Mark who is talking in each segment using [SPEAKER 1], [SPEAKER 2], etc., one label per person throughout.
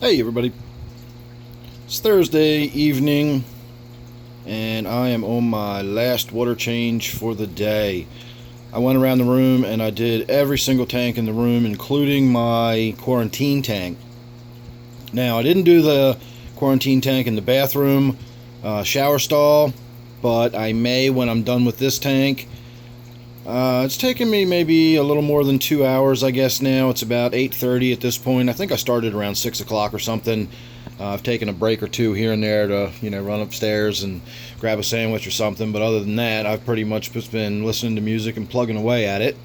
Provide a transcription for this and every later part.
[SPEAKER 1] Hey everybody, it's Thursday evening and I am on my last water change for the day. I went around the room and I did every single tank in the room, including my quarantine tank. Now, I didn't do the quarantine tank in the bathroom shower stall, but I may when I'm done with this tank. It's taken me maybe a little more than 2 hours, I guess. Now it's about 8:30 at this point. I think I started around 6 o'clock or something. I've taken a break or two here and there to run upstairs and grab a sandwich or something, but other than that, I've pretty much just been listening to music and plugging away at it.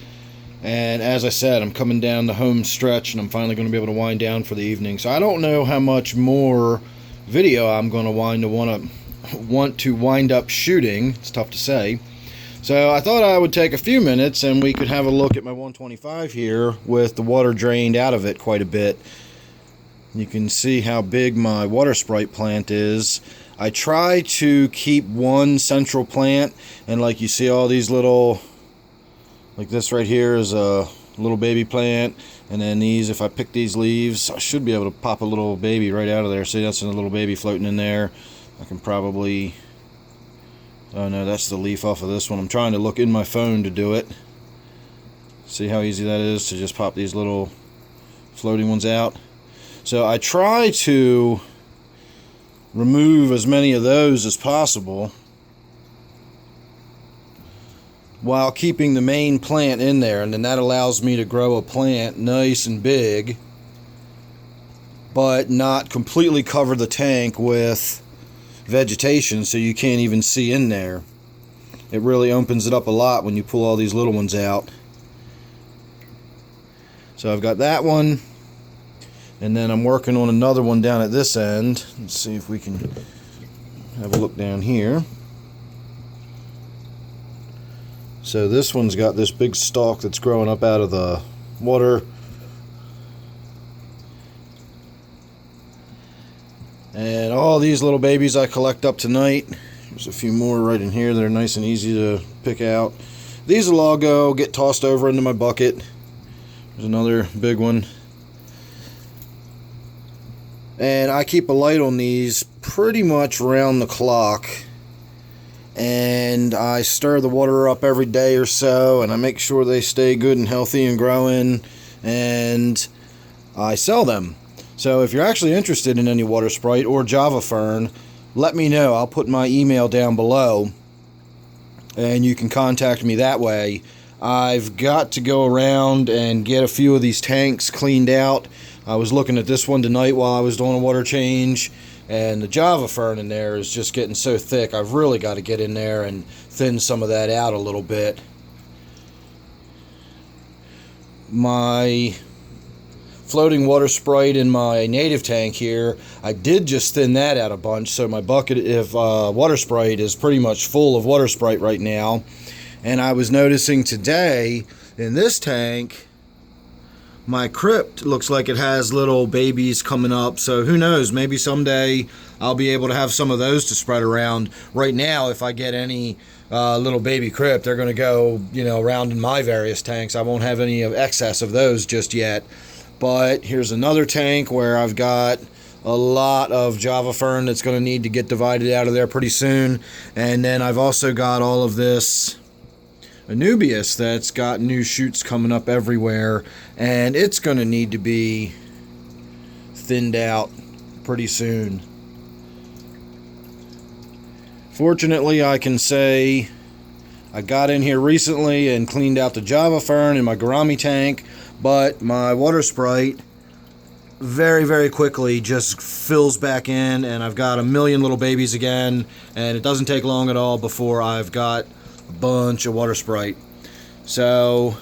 [SPEAKER 1] And as I said, I'm coming down the home stretch and I'm finally going to be able to wind down for the evening. So I don't know how much more video I'm going to want to wind up shooting. It's tough to say. So I thought I would take a few minutes and we could have a look at my 125 here with the water drained out of it quite a bit. You can see how big my water sprite plant is. I try to keep one central plant, and like you see all these little, like this right here is a little baby plant, and then these, if I pick these leaves, I should be able to pop a little baby right out of there. See, that's a little baby floating in there. I can probably... Oh no, that's the leaf off of this one. I'm trying to look in my phone to do it. See how easy that is to just pop these little floating ones out. So I try to remove as many of those as possible while keeping the main plant in there, and then that allows me to grow a plant nice and big but not completely cover the tank with vegetation so you can't even see in there. It really opens it up a lot when you pull all these little ones out. So I've got that one, and then I'm working on another one down at this end. Let's see if we can have a look down here. So this one's got this big stalk that's growing up out of the water. And all these little babies I collect up tonight. There's a few more right in here that are nice and easy to pick out. These will all get tossed over into my bucket. There's another big one. And I keep a light on these pretty much around the clock. And I stir the water up every day or so, and I make sure they stay good and healthy and growing, and I sell them. So if you're actually interested in any water sprite or Java Fern, let me know. I'll put my email down below and you can contact me that way. I've got to go around and get a few of these tanks cleaned out. I was looking at this one tonight while I was doing a water change, and the Java Fern in there is just getting so thick. I've really got to get in there and thin some of that out a little bit. My floating water sprite in my native tank here, I did just thin that out a bunch, so my bucket of water sprite is pretty much full of water sprite right now. And I was noticing today in this tank, my crypt looks like it has little babies coming up, so who knows, maybe someday I'll be able to have some of those to spread around. Right now, if I get any little baby crypt, they're going to go around in my various tanks. I won't have any of excess of those just yet. But here's another tank where I've got a lot of Java Fern that's going to need to get divided out of there pretty soon. And then I've also got all of this Anubias that's got new shoots coming up everywhere, and it's going to need to be thinned out pretty soon. Fortunately, I can say I got in here recently and cleaned out the Java Fern in my gourami tank, but my water sprite very, very quickly just fills back in, and I've got a million little babies again, and it doesn't take long at all before I've got a bunch of water sprite. So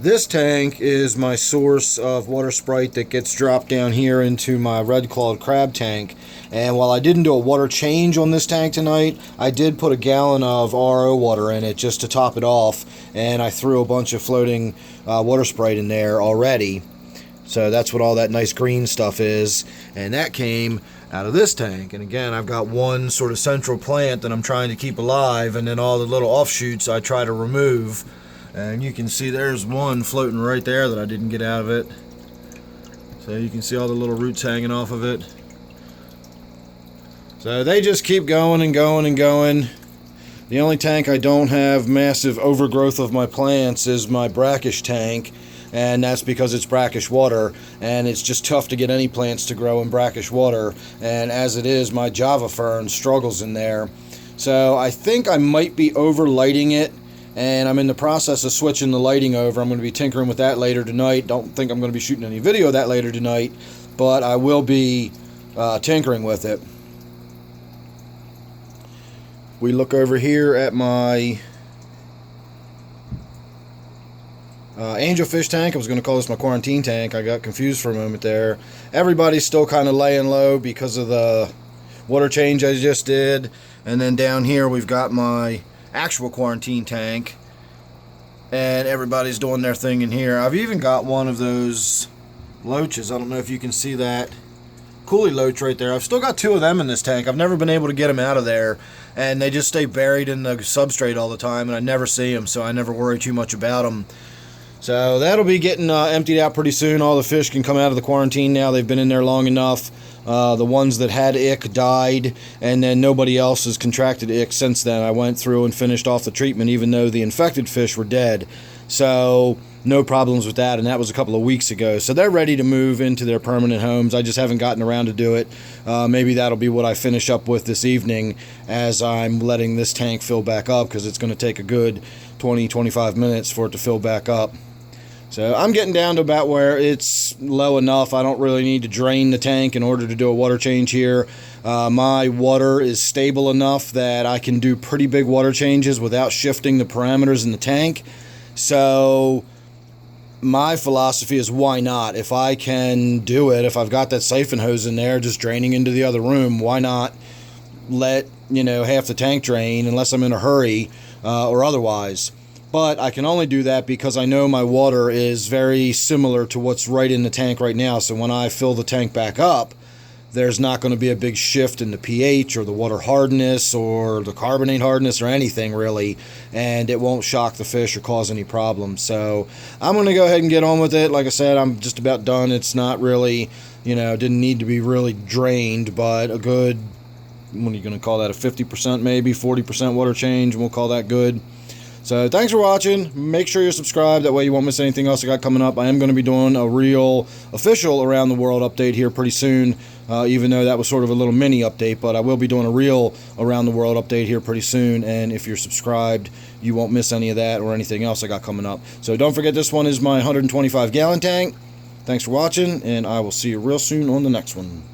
[SPEAKER 1] this tank is my source of water sprite that gets dropped down here into my red-clawed crab tank. And while I didn't do a water change on this tank tonight, I did put a gallon of RO water in it just to top it off, and I threw a bunch of floating water sprite in there already. So that's what all that nice green stuff is, and that came out of this tank. And again, I've got one sort of central plant that I'm trying to keep alive, and then all the little offshoots I try to remove. And you can see there's one floating right there that I didn't get out of it. So you can see all the little roots hanging off of it. So they just keep going and going and going. The only tank I don't have massive overgrowth of my plants is my Brackish tank, and that's because it's brackish water, and it's just tough to get any plants to grow in brackish water, and as it is, my Java Fern struggles in there. So I think I might be over lighting it, and I'm in the process of switching the lighting over. I'm going to be tinkering with that later tonight. Don't think I'm going to be shooting any video of that later tonight, but I will be tinkering with it. We look over here at my Angelfish tank. I was going to call this my quarantine tank. I got confused for a moment there. Everybody's still kind of laying low because of the water change I just did. And then down here we've got my actual quarantine tank. And everybody's doing their thing in here. I've even got one of those loaches. I don't know if you can see that coolie loach right there. I've still got 2 of them in this tank. I've never been able to get them out of there, and they just stay buried in the substrate all the time, and I never see them, so I never worry too much about them. So that'll be getting emptied out pretty soon. All the fish can come out of the quarantine now. They've been in there long enough. The ones that had ick died, and then nobody else has contracted ick since then. I went through and finished off the treatment even though the infected fish were dead. So no problems with that, and that was a couple of weeks ago. So they're ready to move into their permanent homes. I just haven't gotten around to do it. Maybe that'll be what I finish up with this evening as I'm letting this tank fill back up, because it's going to take a good 20-25 minutes for it to fill back up. So I'm getting down to about where it's low enough. I don't really need to drain the tank in order to do a water change here. My water is stable enough that I can do pretty big water changes without shifting the parameters in the tank. So my philosophy is, why not? If I can do it, if I've got that siphon hose in there just draining into the other room, why not let, half the tank drain unless I'm in a hurry or otherwise. But I can only do that because I know my water is very similar to what's right in the tank right now. So when I fill the tank back up, there's not going to be a big shift in the pH or the water hardness or the carbonate hardness or anything really, and it won't shock the fish or cause any problems. So I'm going to go ahead and get on with it. Like I said, I'm just about done. It's not really, didn't need to be really drained, but a good, what are you going to call that, a 50% maybe, 40% water change, and we'll call that good. So thanks for watching. Make sure you're subscribed. That way you won't miss anything else I got coming up. I am going to be doing a real official around the world update here pretty soon, even though that was sort of a little mini update. But I will be doing a real around the world update here pretty soon. And if you're subscribed, you won't miss any of that or anything else I got coming up. So don't forget, this one is my 125 gallon tank. Thanks for watching, and I will see you real soon on the next one.